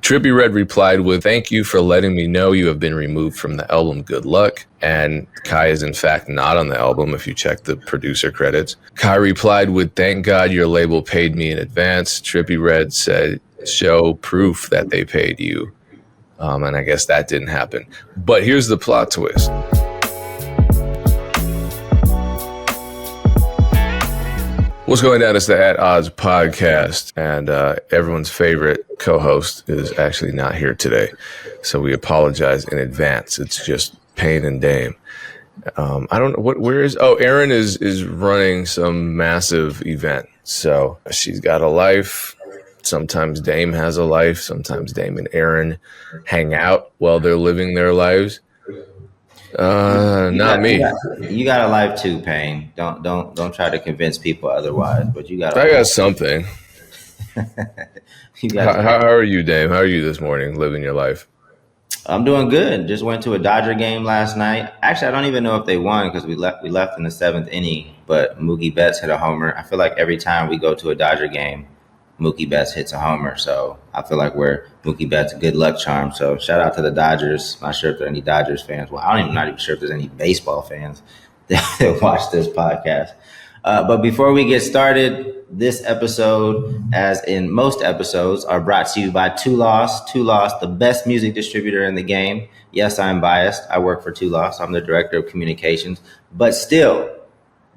Trippie Redd replied with, "Thank you for letting me know you have been removed from the album. Good luck." And Kai is in fact not on the album if you check the producer credits. Kai replied with, "Thank God your label paid me in advance." Trippie Redd said, "Show proof that they paid you." And I guess that didn't happen. But here's the plot twist. What's going down? It's the At Odds podcast, and everyone's favorite co-host is actually not here today, so we apologize in advance. It's just Payne and Dame. I don't know where is. Oh, Erin is running some massive event, so she's got a life. Sometimes Dame has a life. Sometimes Dame and Erin hang out while they're living their lives. Not me. You got a life too, Payne. Don't try to convince people otherwise. But you got. I got something. How are you, Dame? How are you this morning? Living your life. I'm doing good. Just went to a Dodger game last night. Actually, I don't even know if they won because we left in the 7th inning. But Mookie Betts hit a homer. I feel like every time we go to a Dodger game, Mookie Betts hits a homer. So I feel like we're Mookie Betts' good luck charm. So shout out to the Dodgers. Not sure if there are any Dodgers fans. Well, I'm not even sure if there's any baseball fans that watch this podcast. But before we get started, this episode, as in most episodes, are brought to you by Two Loss. Two Loss, the best music distributor in the game. Yes, I'm biased. I work for Two Loss. I'm the director of communications. But still,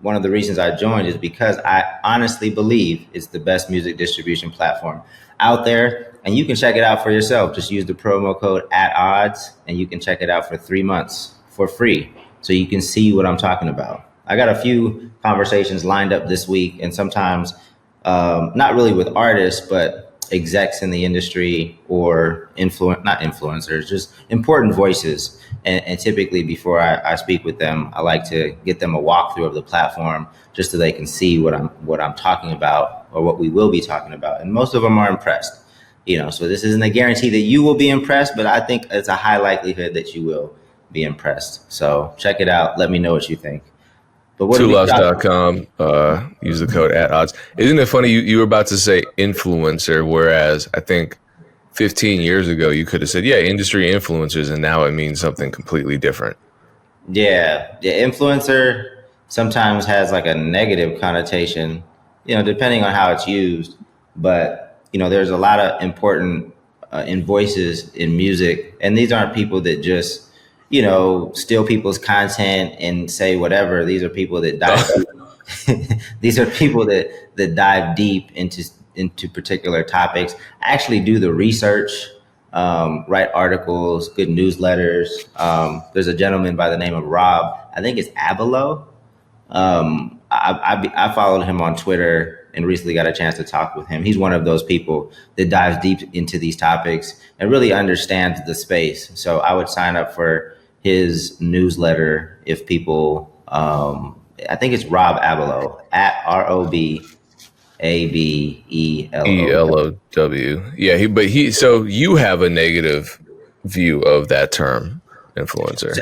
one of the reasons I joined is because I honestly believe it's the best music distribution platform out there. And you can check it out for yourself. Just use the promo code @odds and you can check it out for 3 months for free. So you can see what I'm talking about. I got a few conversations lined up this week, and sometimes not really with artists, but execs in the industry or not influencers, just important voices. And typically before I speak with them, I like to get them a walkthrough of the platform just so they can see what I'm talking about or what we will be talking about. And most of them are impressed, so this isn't a guarantee that you will be impressed, but I think it's a high likelihood that you will be impressed. So check it out. Let me know what you think. Twoloss.com, use the code @odds. Isn't it funny? You were about to say influencer, whereas I think 15 years ago you could have said, yeah, industry influencers, and now it means something completely different. Yeah, influencer sometimes has like a negative connotation, depending on how it's used. But, there's a lot of important voices in music, and these aren't people that just steal people's content and say whatever. These are people that dive. These are people that dive deep into particular topics. Actually, do the research, write articles, good newsletters. There's a gentleman by the name of Rob. I think it's Abelo. I followed him on Twitter and recently got a chance to talk with him. He's one of those people that dives deep into these topics and really understands the space. So I would sign up for his newsletter if people, I think it's Rob Abelo @ROBABELOW. Yeah, so you have a negative view of that term, influencer.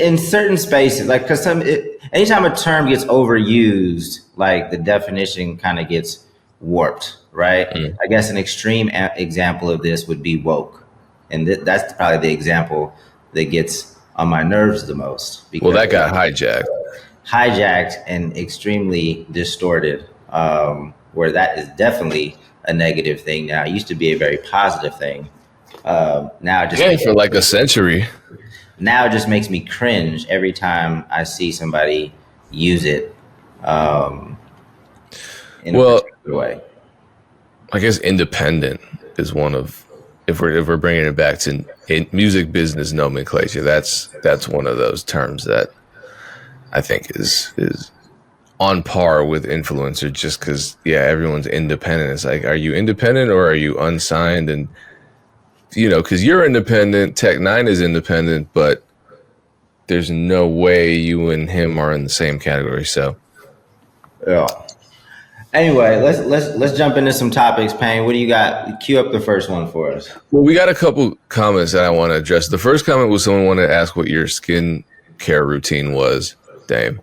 In certain spaces, like because anytime a term gets overused, like the definition kind of gets warped, right? I guess an extreme example of this would be woke, and that's probably the example that gets on my nerves the most. Well, that got hijacked and extremely distorted, where that is definitely a negative thing now. It used to be a very positive thing. Now just for like a century. Now it just makes me cringe every time I see somebody use it in a particular way. I guess independent is one of, if we're bringing it back to music business nomenclature, that's one of those terms that I think is on par with influencer, just because everyone's independent. It's like, are you independent or are you unsigned? And because you're independent, Tech9 is independent, but there's no way you and him are in the same category. So yeah. Anyway, let's jump into some topics, Payne. What do you got? Cue up the first one for us. Well, we got a couple comments that I want to address. The first comment was someone wanted to ask what your skin care routine was, Dame.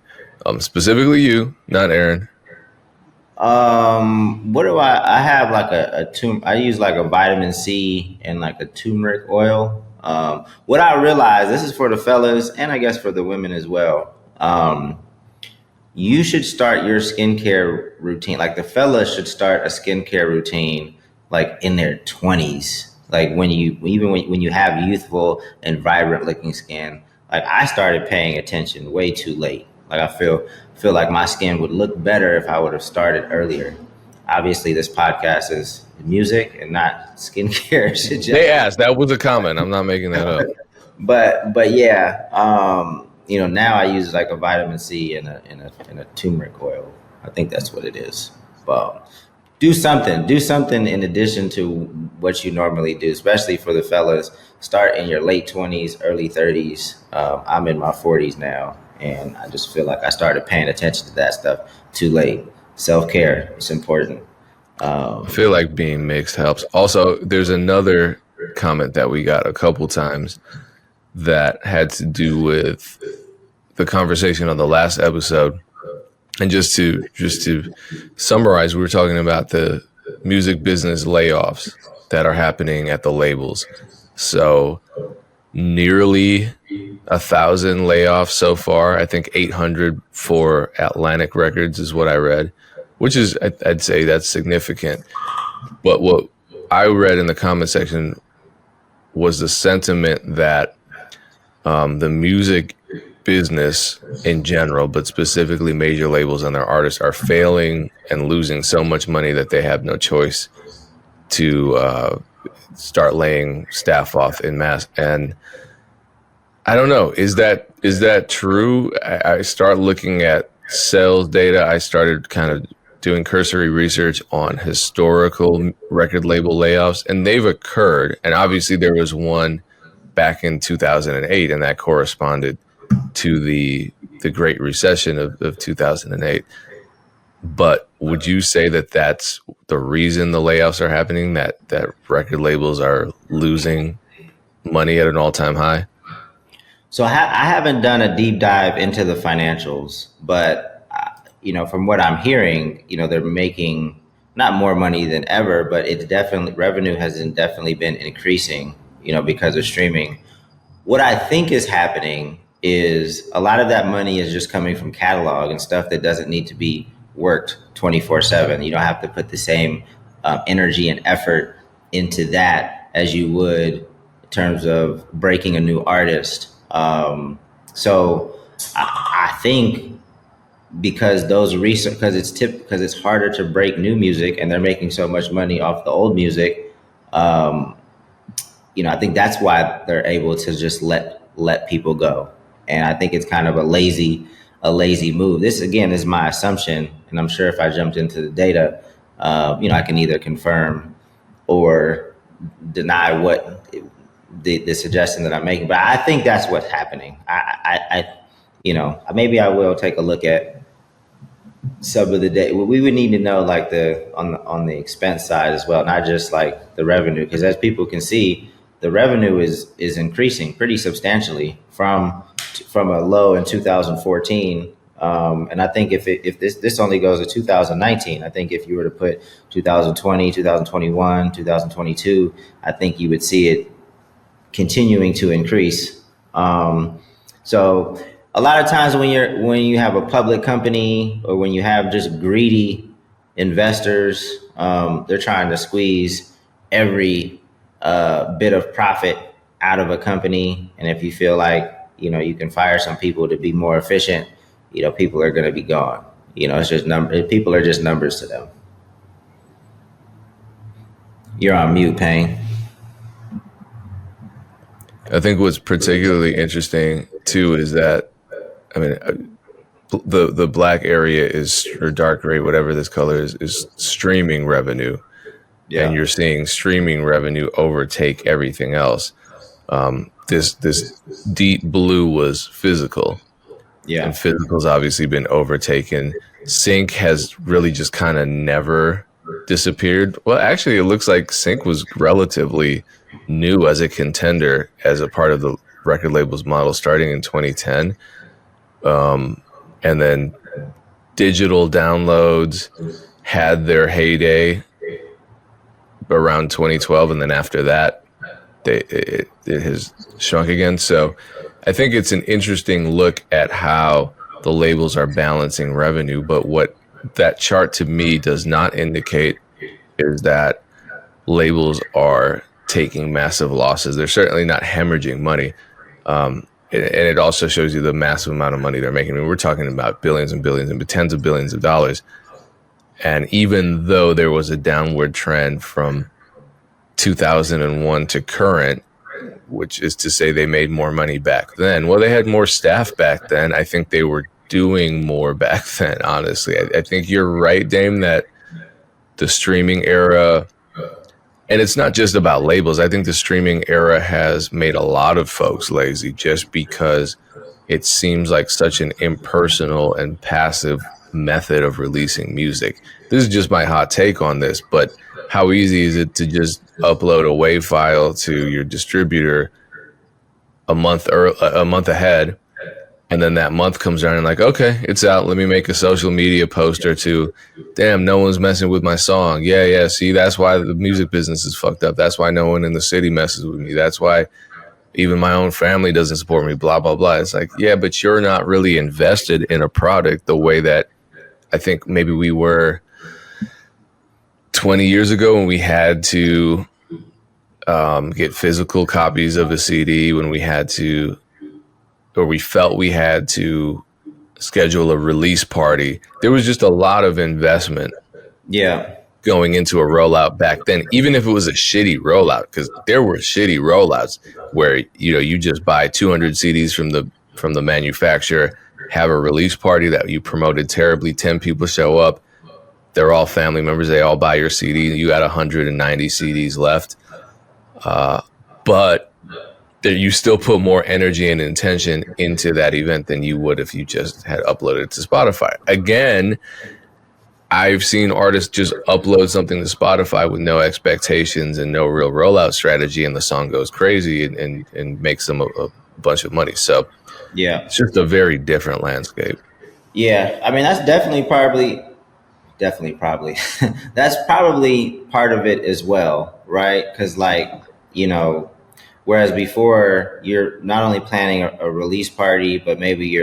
Specifically you, not Aaron. What do I have like I use like a vitamin C and like a turmeric oil. What I realize, this is for the fellas and I guess for the women as well. You should start your skincare routine. Like the fellas should start a skincare routine like in their 20s. Like when you have youthful and vibrant looking skin. Like I started paying attention way too late. Like I feel like my skin would look better if I would have started earlier. Obviously, this podcast is music and not skincare They suggestions. asked. That was a comment. I'm not making that up. But yeah, now I use like a vitamin C and a turmeric oil. I think that's what it is. But do something in addition to what you normally do, especially for the fellas. Start in your late 20s, early 30s. I'm in my 40s now, and I just feel like I started paying attention to that stuff too late. Self care is important. I feel like being mixed helps. Also, there's another comment that we got a couple times that had to do with the conversation on the last episode. And just to summarize, we were talking about the music business layoffs that are happening at the labels. So nearly 1,000 layoffs so far. I think 800 for Atlantic Records is what I read, which is I'd say that's significant. But what I read in the comment section was the sentiment that the music business in general, but specifically major labels and their artists, are failing and losing so much money that they have no choice to start laying staff off in mass. And I don't know, is that true? I start looking at sales data. I started kind of doing cursory research on historical record label layoffs, and they've occurred. And obviously there was one back in 2008, and that corresponded to the Great Recession of 2008. But would you say that that's the reason the layoffs are happening, that record labels are losing money at an all-time high? So I haven't done a deep dive into the financials, but from what I'm hearing, they're making not more money than ever, but it's definitely revenue has definitely been increasing, because of streaming. What I think is happening is a lot of that money is just coming from catalog and stuff that doesn't need to be worked 24/7. You don't have to put the same energy and effort into that as you would in terms of breaking a new artist. So I think because because it's harder to break new music and they're making so much money off the old music. I think that's why they're able to just let people go. And I think it's kind of a lazy move. This again is my assumption, and I'm sure if I jumped into the data, I can either confirm or deny what the suggestion that I'm making. But I think that's what's happening. Maybe I will take a look at some of the data. We would need to know like on the expense side as well, not just like the revenue, because as people can see, the revenue is increasing pretty substantially from a low in 2014. And I think if this only goes to 2019, I think if you were to put 2020, 2021, 2022, I think you would see it continuing to increase. So a lot of times when you have a public company or when you have just greedy investors, they're trying to squeeze every bit of profit out of a company. And if you feel like, you can fire some people to be more efficient, people are going to be gone. It's just people are just numbers to them. You're on mute, Payne. I think what's particularly interesting too is that, I mean, the black area is, or dark gray, whatever this color is streaming revenue. Yeah. And you're seeing streaming revenue overtake everything else. This deep blue was physical. Yeah. And physical's obviously been overtaken. Sync has really just kind of never disappeared. Well, actually, it looks like Sync was relatively new as a contender, as a part of the record label's model starting in 2010. And then digital downloads had their heyday around 2012, and then after that, it has shrunk again. So I think it's an interesting look at how the labels are balancing revenue. But what that chart to me does not indicate is that labels are taking massive losses. They're certainly not hemorrhaging money. And it also shows you the massive amount of money they're making. I mean, we're talking about billions and billions and tens of billions of dollars. And even though there was a downward trend from 2001 to current, which is to say they made more money back then. Well, they had more staff back then. I think they were doing more back then, honestly. I think you're right, Dame, that the streaming era, and it's not just about labels. I think the streaming era has made a lot of folks lazy just because it seems like such an impersonal and passive method of releasing music. This is just my hot take on this, but how easy is it to just upload a WAV file to your distributor a month ahead, and then that month comes around and like, okay, it's out. Let me make a social media post or two. Damn, no one's messing with my song. Yeah. See, that's why the music business is fucked up. That's why no one in the city messes with me. That's why even my own family doesn't support me, blah, blah, blah. It's like, yeah, but you're not really invested in a product the way that I think maybe we were 20 years ago when we had to get physical copies of a CD, when we had to, or we felt we had to schedule a release party. There was just a lot of investment going into a rollout back then, even if it was a shitty rollout, because there were shitty rollouts where, you know, you just buy 200 CDs from the manufacturer, have a release party that you promoted terribly, 10 people show up, they're all family members, they all buy your CD, you got 190 CDs left. But you still put more energy and intention into that event than you would if you just had uploaded it to Spotify. Again, I've seen artists just upload something to Spotify with no expectations and no real rollout strategy, and the song goes crazy and makes them a bunch of money. So yeah, it's just a very different landscape. Yeah, I mean that's definitely probably that's probably part of it as well, right? Because like, you know, whereas before you're not only planning a release party, but maybe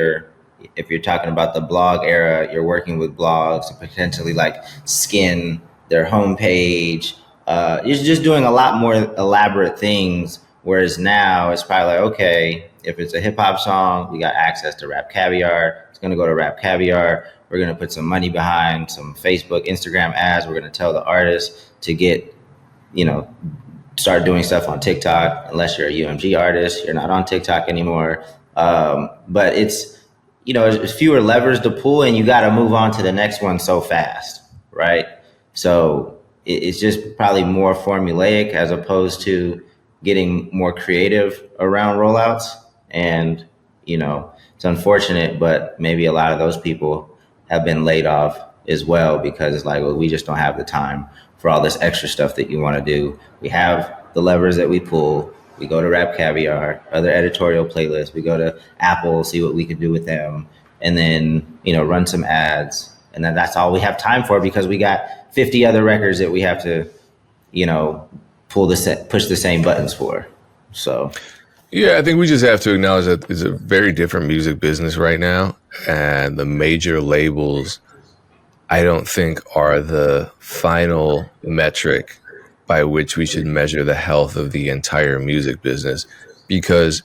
if you're talking about the blog era, you're working with blogs to potentially like skin their homepage. You're just doing a lot more elaborate things. Whereas now it's probably like, okay, if it's a hip hop song, we got access to Rap Caviar. It's going to go to Rap Caviar. We're going to put some money behind some Facebook, Instagram ads. We're going to tell the artist to get, you know, start doing stuff on TikTok. Unless you're a UMG artist, you're not on TikTok anymore. But it's, you know, there's fewer levers to pull, and you got to move on to the next one so fast, right? So it's just probably more formulaic as opposed to getting more creative around rollouts. And, you know, it's unfortunate, but maybe a lot of those people have been laid off as well, because it's like, well, we just don't have the time for all this extra stuff that you want to do. We have the levers that we pull. We go to Rap Caviar, other editorial playlists. We go to Apple, see what we can do with them, and then, you know, run some ads. And then that's all we have time for, because we got 50 other records that we have to, you know, push the same buttons for. So, yeah, I think we just have to acknowledge that it's a very different music business right now, and the major labels, I don't think, are the final metric by which we should measure the health of the entire music business. Because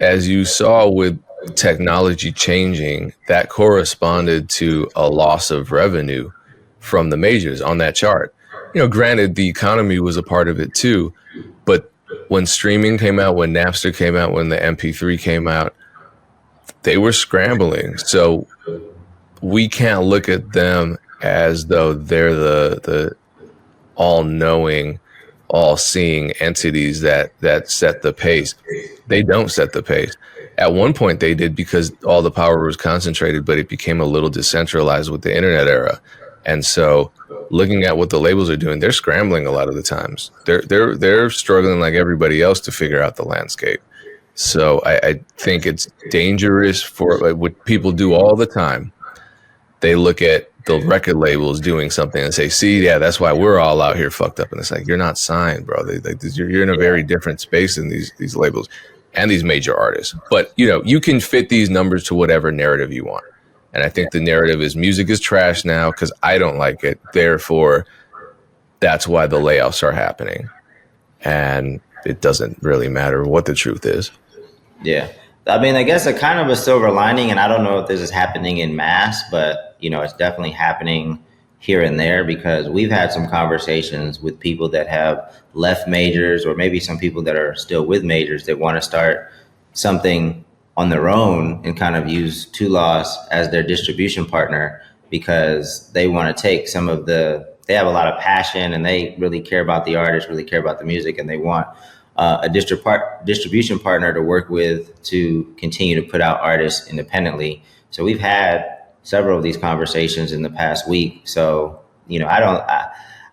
as you saw with technology changing, that corresponded to a loss of revenue from the majors on that chart. You know, granted, the economy was a part of it too, but when streaming came out, when Napster came out, when the MP3 came out, they were scrambling. So we can't look at them as though they're the all-knowing, all-seeing entities that set the pace. They don't set the pace. At one point they did, because all the power was concentrated, but it became a little decentralized with the internet era. And so looking at what the labels are doing, they're scrambling a lot of the times. They're struggling like everybody else to figure out the landscape. So I think it's dangerous for, like, what people do all the time. They look at the record labels doing something and say, see, yeah, that's why we're all out here fucked up. And it's like, you're not signed, bro. You're in a very different space in these labels and these major artists. But, you can fit these numbers to whatever narrative you want. And I think the narrative is music is trash now because I don't like it. Therefore, that's why the layoffs are happening. And it doesn't really matter what the truth is. Yeah. I mean, I guess a kind of a silver lining, and I don't know if this is happening in mass, but it's definitely happening here and there, because we've had some conversations with people that have left majors, or maybe some people that are still with majors that want to start something on their own and kind of use Two Loss as their distribution partner, because they want to take they have a lot of passion and they really care about the artist, really care about the music, and they want a distribution partner to work with to continue to put out artists independently. So we've had several of these conversations in the past week. So,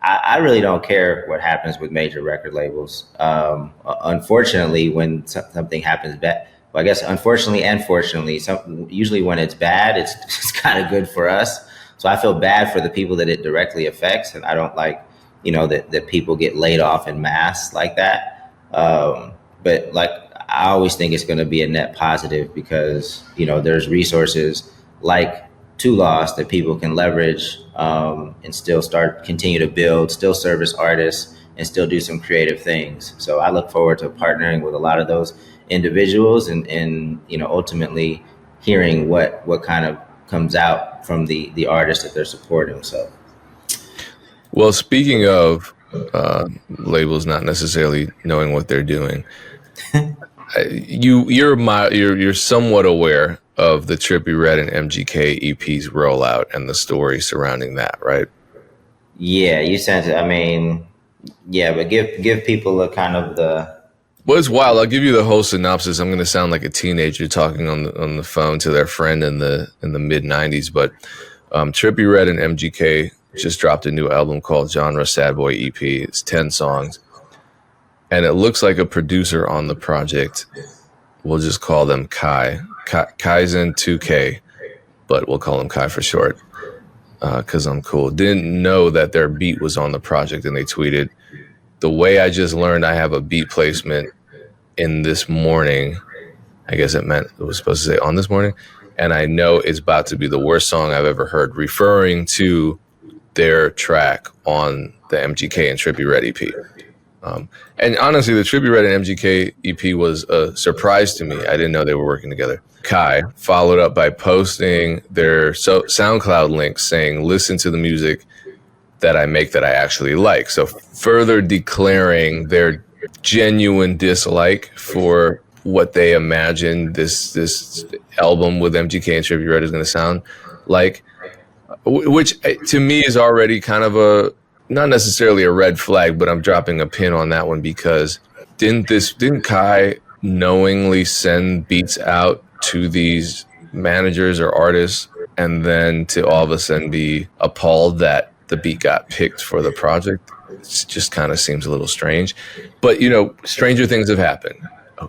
I really don't care what happens with major record labels. Unfortunately, when something happens bad, well, I guess unfortunately and fortunately, usually when it's bad, it's kind of good for us. So I feel bad for the people that it directly affects, and I don't like, that people get laid off in mass like that. But like, I always think it's going to be a net positive, because there's resources like Two Loss that people can leverage, and still continue to build, still service artists, and still do some creative things. So I look forward to partnering with a lot of those individuals, and ultimately hearing what kind of comes out from the artists that they're supporting. So, well, speaking of labels not necessarily knowing what they're doing, you're somewhat aware of the Trippie Redd and MGK EP's rollout and the story surrounding that, right? Yeah, you sent it. I mean, yeah, but give people a kind of the. Well, it's wild. I'll give you the whole synopsis. I'm going to sound like a teenager talking on the phone to their friend in the mid '90s, but Trippie Redd and MGK just dropped a new album called Genre Sad Boy EP. It's 10 songs. And it looks like a producer on the project. We'll just call them Kai. Kaizen 2K, but we'll call him Kai for short, because I'm cool. Didn't know that their beat was on the project, and they tweeted, "The way I just learned I have a beat placement in this morning," I guess it was supposed to say on this morning, "and I know it's about to be the worst song I've ever heard," referring to their track on the MGK and Trippie Redd EP. And honestly, the Trippie Redd and MGK EP was a surprise to me. I didn't know they were working together. Kai followed up by posting their SoundCloud link saying, "Listen to the music that I make that I actually like." So further declaring their genuine dislike for what they imagine this album with MGK and Trippie Redd is going to sound like, which to me is already kind of not necessarily a red flag, but I'm dropping a pin on that one, because didn't Kai knowingly send beats out to these managers or artists, and then to all of a sudden be appalled that the beat got picked for the project? It just kind of seems a little strange. But stranger things have happened.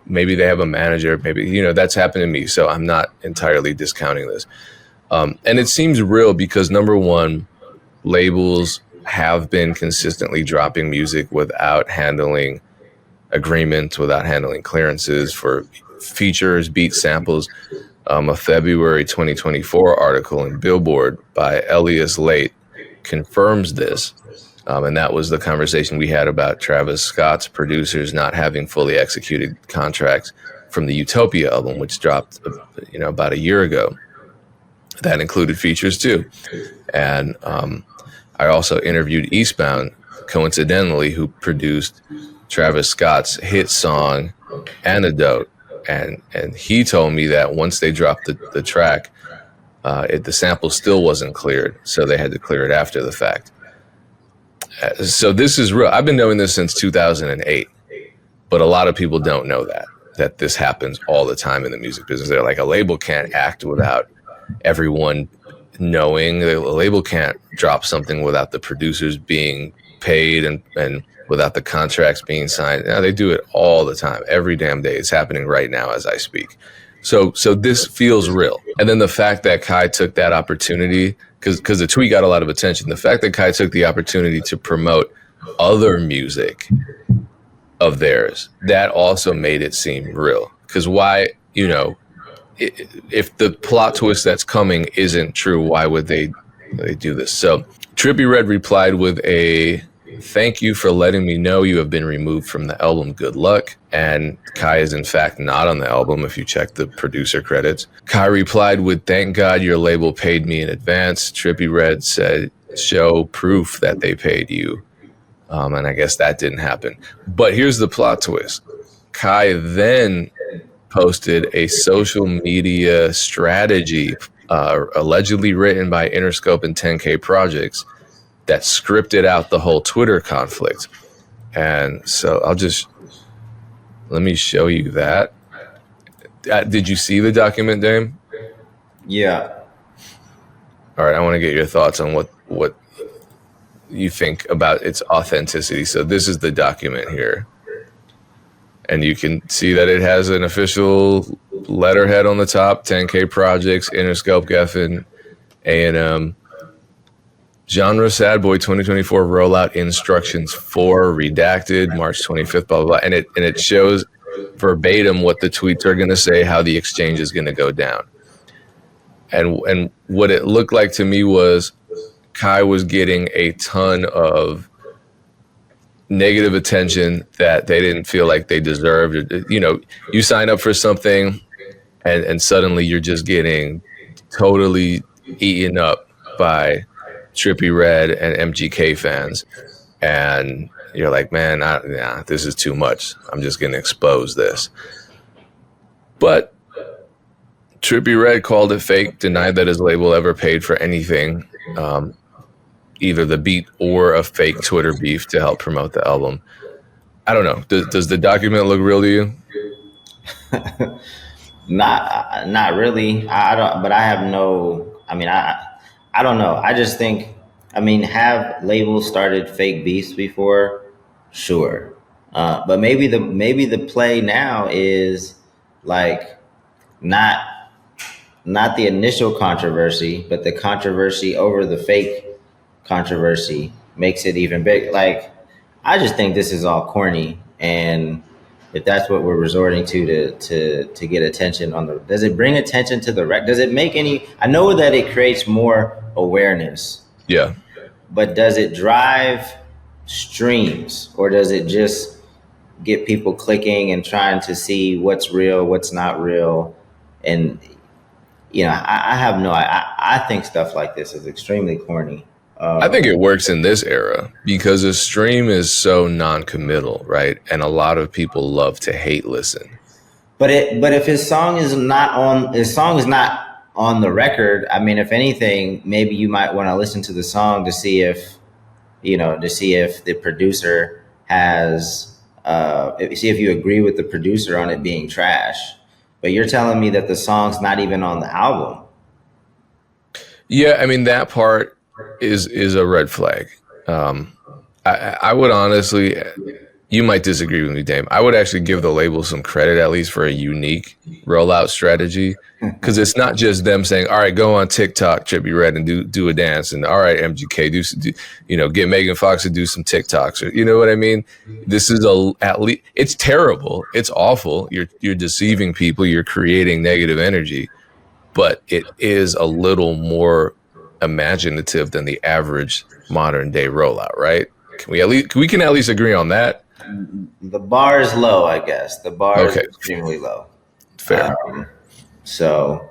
Maybe they have a manager, maybe that's happened to me, so I'm not entirely discounting this. And it seems real because, number one, labels have been consistently dropping music without handling agreements, without handling clearances for features, beat samples. A February 2024 article in Billboard by Elias Late confirms this. And that was the conversation we had about Travis Scott's producers not having fully executed contracts from the Utopia album, which dropped about a year ago. That included features too. And I also interviewed Eastbound, coincidentally, who produced Travis Scott's hit song Antidote, and he told me that once they dropped the track, the sample still wasn't cleared, so they had to clear it after the fact. So this is real. I've been knowing this since 2008, but a lot of people don't know that this happens all the time in the music business. They're like, a label can't act without everyone knowing. The label can't drop something without the producers being paid and without the contracts being signed. Now, they do it all the time, every damn day. It's happening right now as I speak. So this feels real. And then the fact that Kai took that opportunity, because the tweet got a lot of attention, the fact that Kai took the opportunity to promote other music of theirs, that also made it seem real. Because why, if the plot twist that's coming isn't true, why would they do this? So Trippie Redd replied with a "Thank you for letting me know you have been removed from the album. Good luck." And Kai is in fact not on the album if you check the producer credits. Kai replied with "Thank God your label paid me in advance." Trippie Redd said, "Show proof that they paid you." And I guess that didn't happen. But here's the plot twist. Kai then posted a social media strategy allegedly written by Interscope and 10K Projects that scripted out the whole Twitter conflict. And so let me show you that. Did you see the document, Dame? Yeah. All right, I want to get your thoughts on what you think about its authenticity. So this is the document here. And you can see that it has an official letterhead on the top, 10K Projects, Interscope, Geffen, A&M. Genre Sad Boy 2024 rollout instructions for redacted March 25th, blah, blah, blah. And it shows verbatim what the tweets are going to say, how the exchange is going to go down. And what it looked like to me was Kai was getting a ton of negative attention that they didn't feel like they deserved. You sign up for something and suddenly you're just getting totally eaten up by Trippie Redd and MGK fans. And you're like, man, this is too much. I'm just going to expose this. But Trippie Redd called it fake, denied that his label ever paid for anything, either the beat or a fake Twitter beef to help promote the album. I don't know. Does the document look real to you? Not really. I don't. But I have no. I mean, I don't know. I just think. I mean, have labels started fake beefs before? Sure. But maybe the play now is like not the initial controversy, but the controversy over the fake controversy makes it even big. Like, I just think this is all corny, and if that's what we're resorting to get attention on the, does it bring attention to the does it make any? I know that it creates more awareness. Yeah. But does it drive streams, or does it just get people clicking and trying to see what's real, what's not real? And I have no. I think stuff like this is extremely corny. I think it works in this era because a stream is so non-committal, right? And a lot of people love to hate listen. But if his song is not on the record, I mean, if anything, maybe you might want to listen to the song to see if the producer has see if you agree with the producer on it being trash. But you're telling me that the song's not even on the album. Yeah, I mean, that part is a red flag. I would honestly, you might disagree with me, Dame. I would actually give the label some credit, at least for a unique rollout strategy, because it's not just them saying, all right, go on TikTok, Trippie Redd, and do a dance, and all right, MGK, get Megan Fox to do some TikToks, or you know what I mean? This is at least, it's terrible, it's awful. You're deceiving people, you're creating negative energy, but it is a little more imaginative than the average modern day rollout, right? We can at least agree on that. The bar is low, I guess. The bar is extremely low. Fair. So,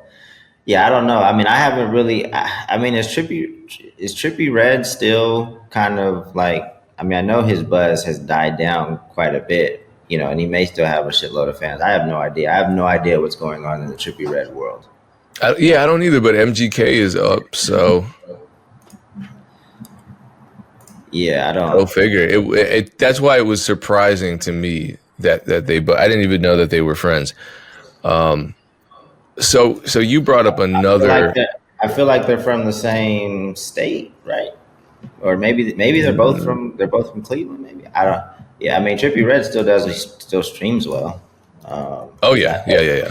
yeah, I don't know. I mean, I haven't really. I mean, is Trippie Redd still kind of like? I mean, I know his buzz has died down quite a bit, and he may still have a shitload of fans. I have no idea. I have no idea what's going on in the Trippie Redd world. I don't either. But MGK is up, so. Yeah, I don't. Go figure. It that's why it was surprising to me that they. But I didn't even know that they were friends. So you brought up another. I feel like they're from the same state, right? Or maybe they're both from Cleveland. Maybe I don't. Yeah, I mean Trippie Redd still streams well. Yeah.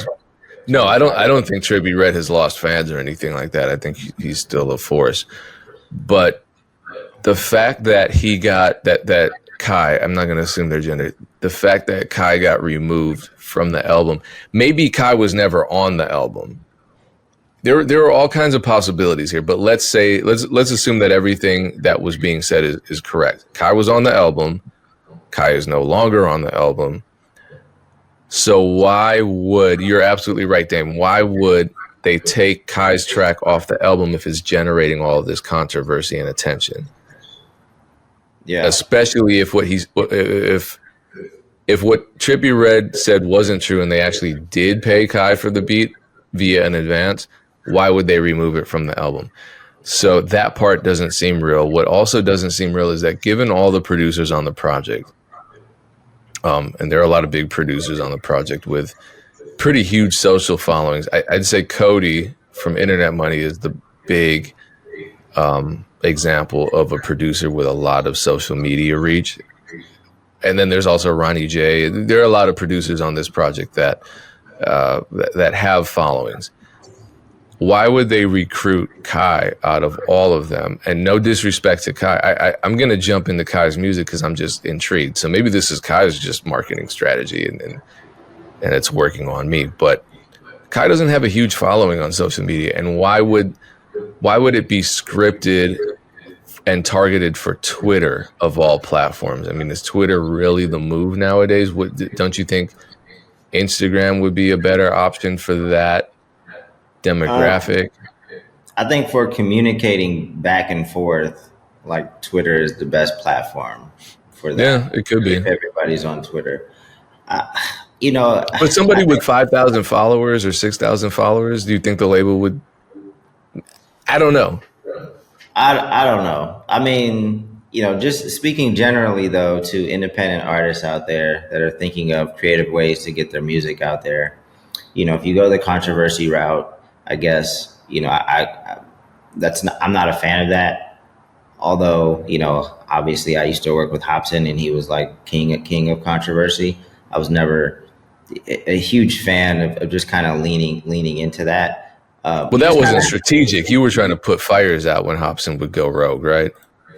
No, So I don't. try I to. don't think Trippie Redd has lost fans or anything like that. I think he's still a force. But the fact that he got that Kai, I'm not going to assume their gender. The fact that Kai got removed from the album, maybe Kai was never on the album. There are all kinds of possibilities here, but let's assume that everything that was being said is correct. Kai was on the album. Kai is no longer on the album. So why would, you're absolutely right, Dame. Why would they take Kai's track off the album if it's generating all of this controversy and attention? Yeah. Especially if what Trippie Redd said wasn't true and they actually did pay Kai for the beat via an advance, why would they remove it from the album? So that part doesn't seem real. What also doesn't seem real is that given all the producers on the project, and there are a lot of big producers on the project with pretty huge social followings. I'd say Cody from Internet Money is the big example of a producer with a lot of social media reach. And then there's also Ronnie J. There are a lot of producers on this project that have followings. Why would they recruit Kai out of all of them? And no disrespect to Kai, I'm going to jump into Kai's music because I'm just intrigued. So maybe this is Kai's just marketing strategy, and it's working on me. But Kai doesn't have a huge following on social media, and why would it be scripted and targeted for Twitter of all platforms? I mean, is Twitter really the move nowadays? Don't you think Instagram would be a better option for that demographic? I think for communicating back and forth, like Twitter is the best platform for Yeah, that. it could be. If everybody's on Twitter, you know, But somebody with 5,000 followers or 6,000 followers, do you think the label would? I don't know. I don't know. I mean, just speaking generally though to independent artists out there that are thinking of creative ways to get their music out there, if you go the controversy route, I guess, I'm not a fan of that. Although, obviously I used to work with Hobson and he was like king of controversy. I was never a huge fan of just kind of leaning into that. Well, that wasn't strategic. You were trying to put fires out when Hobson would go rogue, right?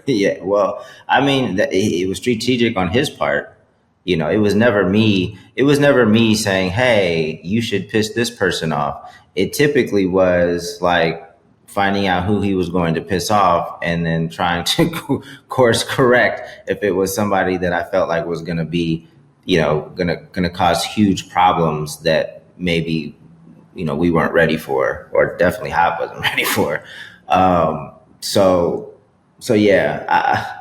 Yeah, well, I mean, it was strategic on his part. It was never me. It was never me saying, "Hey, you should piss this person off." It typically was like finding out who he was going to piss off and then trying to course correct if it was somebody that I felt like was going to be, going to cause huge problems that maybe we weren't ready for, or definitely Hop wasn't ready for. So yeah,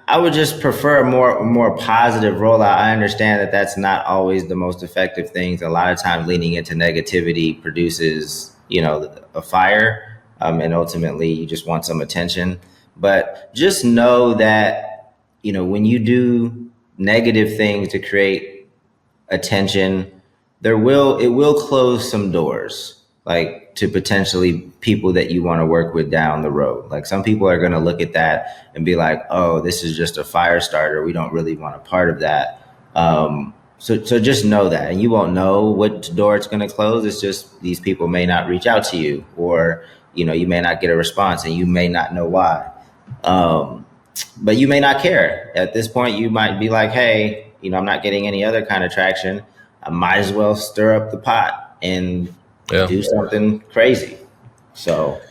I would just prefer a more positive rollout. I understand that that's not always the most effective things. A lot of times, leaning into negativity produces, a fire, and ultimately, you just want some attention. But just know that, when you do negative things to create attention, it will close some doors, like to potentially people that you want to work with down the road. Like some people are going to look at that and be like, "Oh, this is just a fire starter. We don't really want a part of that." So just know that, and you won't know what door it's going to close. It's just these people may not reach out to you, or you may not get a response, and you may not know why. But you may not care. At this point, you might be like, "Hey, I'm not getting any other kind of traction. I might as well stir up the pot and do something crazy." So,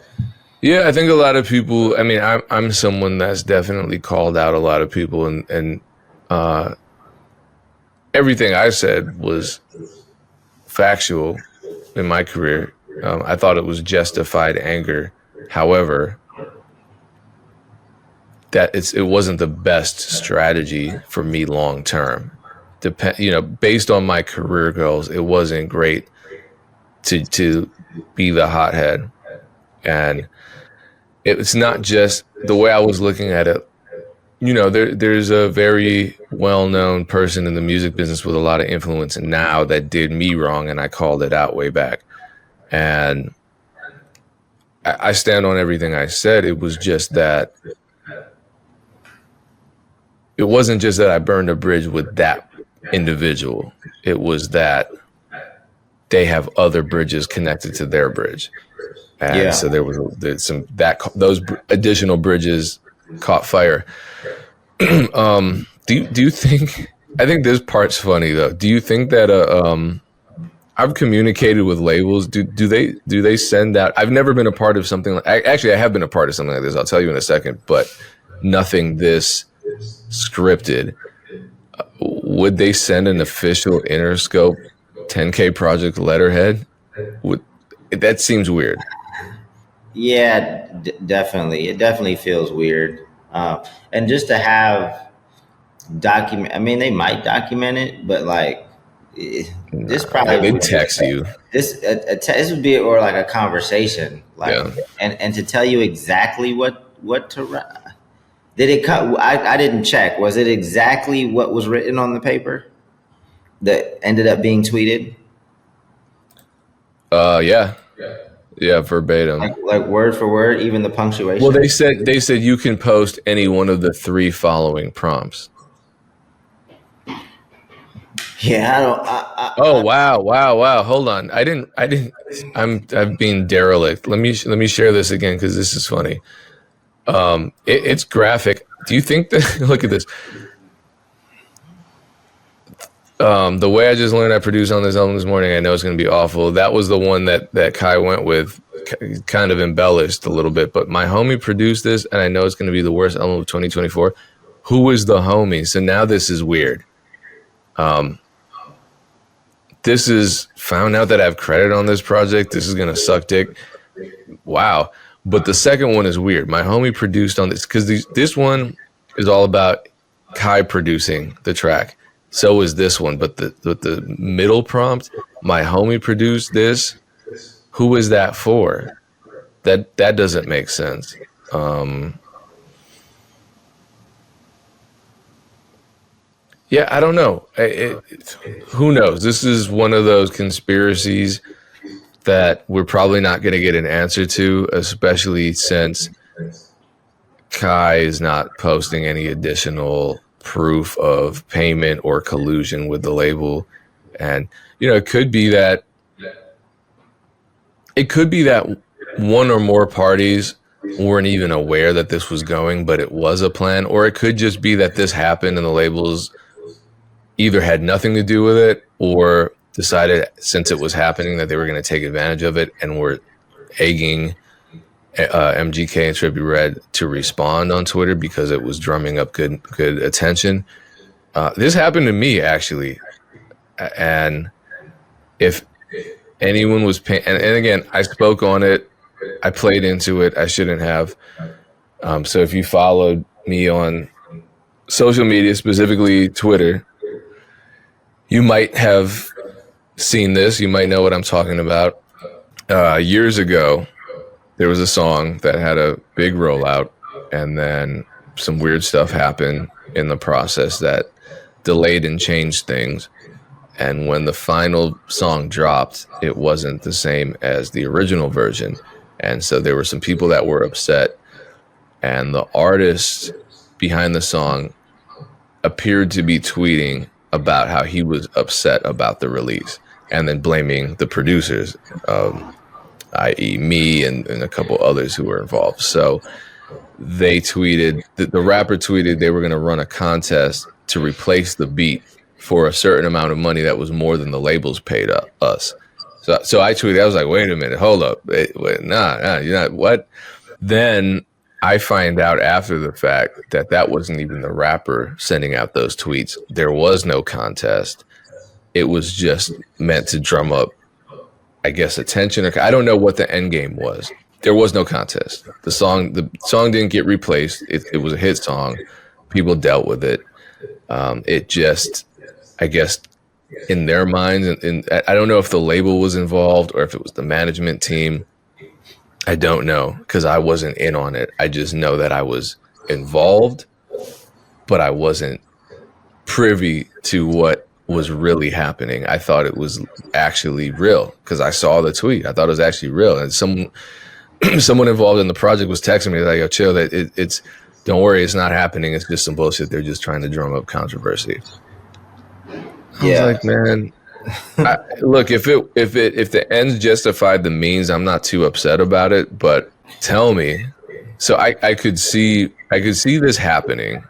yeah, I think a lot of people. I mean, I'm someone that's definitely called out a lot of people, and everything I said was factual in my career. I thought it was justified anger. However, it wasn't the best strategy for me long term. Based on my career goals, it wasn't great to be the hothead. And it's not just the way I was looking at it. There's a very well-known person in the music business with a lot of influence now that did me wrong, and I called it out way back. And I stand on everything I said. It was just that it wasn't just that I burned a bridge with that individual. It was that they have other bridges connected to their bridge. And Yeah. so there's some those additional bridges caught fire. Do you think? I think this part's funny though. Do you think that I've communicated with labels. Do they send out? I've never been a part of something like. Actually, I have been a part of something like this. I'll tell you in a second, but nothing this scripted. Would they send an official Interscope 10K project letterhead? That seems weird. Yeah, definitely. It definitely feels weird. And just to have document, I mean, they might document it, but like, this probably They would text you. this would be or like a conversation, like, Yeah. and to tell you exactly what to write. Did it cut? I didn't check. Was it exactly what was written on the paper that ended up being tweeted? Yeah. Yeah, verbatim. Like word for word, even the punctuation. Well, they said you can post any one of the 3 following prompts. Yeah, I don't. Oh wow! Hold on, I'm being derelict. Let me share this again because this is funny. It's graphic. Do you think that? Look at this. The way I just learned I produced on this album this morning, I know it's going to be awful. That was the one that Kai went with, kind of embellished a little bit. But my homie produced this, and I know it's going to be the worst album of 2024. Who is the homie? So now this is weird. This is found out that I have credit on this project. This is going to suck dick. Wow. But the second one is weird. My homie produced on this because this one is all about Kai producing the track. So is this one. But the middle prompt, my homie produced this. Who is that for? That doesn't make sense. Yeah, I don't know. Who knows? This is one of those conspiracies that we're probably not going to get an answer to, especially since Kai is not posting any additional proof of payment or collusion with the label. And, it could be that one or more parties weren't even aware that this was going, but it was a plan. Or it could just be that this happened and the labels either had nothing to do with it or decided since it was happening that they were going to take advantage of it and were egging MGK and Trippie Redd to respond on Twitter because it was drumming up good attention. This happened to me actually, and if anyone was paying, and again, I spoke on it, I played into it, I shouldn't have. So if you followed me on social media, specifically Twitter, you might have seen this. You might know what I'm talking about. Years ago, there was a song that had a big rollout, and then some weird stuff happened in the process that delayed and changed things. And when the final song dropped, it wasn't the same as the original version. And so there were some people that were upset, and the artist behind the song appeared to be tweeting about how he was upset about the release and then blaming the producers, i.e. me and a couple others who were involved. So they tweeted, the rapper tweeted they were going to run a contest to replace the beat for a certain amount of money that was more than the labels paid us. So I tweeted, I was like, wait a minute, hold up. Wait, nah, you're not, what? Then I find out after the fact that wasn't even the rapper sending out those tweets. There was no contest. It was just meant to drum up, I guess, attention. Or I don't know what the end game was. There was no contest. The song didn't get replaced. It was a hit song. People dealt with it. It just, I guess, in their minds, and I don't know if the label was involved or if it was the management team. I don't know because I wasn't in on it. I just know that I was involved, but I wasn't privy to what was really happening. I thought it was actually real because I saw the tweet. I thought it was actually real. And someone involved in the project was texting me like, yo, chill, that it's don't worry, it's not happening. It's just some bullshit. They're just trying to drum up controversy. I was like, man, Look, if the ends justified the means, I'm not too upset about it. But tell me, so I could see this happening,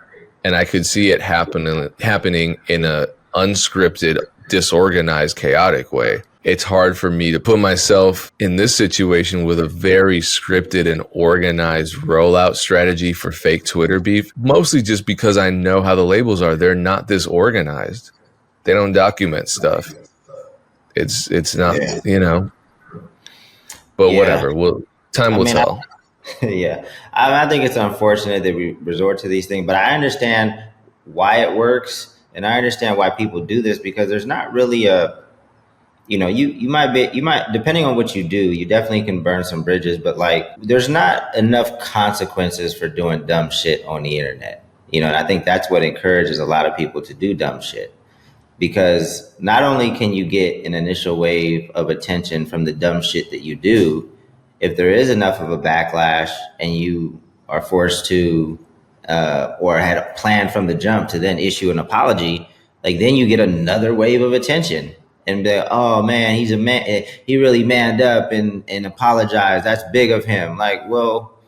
and I could see it happening in a unscripted, disorganized, chaotic way. It's hard for me to put myself in this situation with a very scripted and organized rollout strategy for fake Twitter beef, mostly just because I know how the labels are. They're not this organized. They don't document stuff. It's not, Yeah. but Yeah. whatever. Well, time I will mean, tell. yeah. I think it's unfortunate that we resort to these things, but I understand why it works, and I understand why people do this because there's not really a, you might depending on what you do, you definitely can burn some bridges, but like there's not enough consequences for doing dumb shit on the internet. And I think that's what encourages a lot of people to do dumb shit because not only can you get an initial wave of attention from the dumb shit that you do, if there is enough of a backlash and you are forced to, or had a plan from the jump to then issue an apology, like then you get another wave of attention and be like, oh man, he's a man, he really manned up and apologized. That's big of him. Like, well,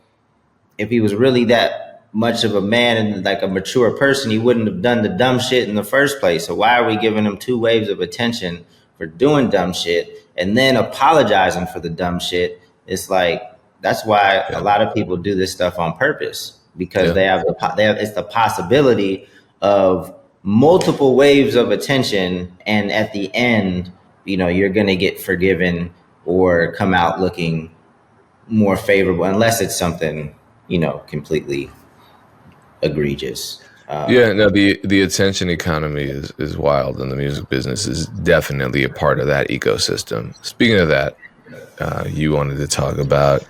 if he was really that much of a man and like a mature person, he wouldn't have done the dumb shit in the first place. So why are we giving him two waves of attention for doing dumb shit and then apologizing for the dumb shit? It's like that's why a lot of people do this stuff on purpose because they have it's the possibility of multiple waves of attention, and at the end, you're gonna get forgiven or come out looking more favorable unless it's something completely egregious. No, the attention economy is wild, and the music business is definitely a part of that ecosystem. Speaking of that, you wanted to talk about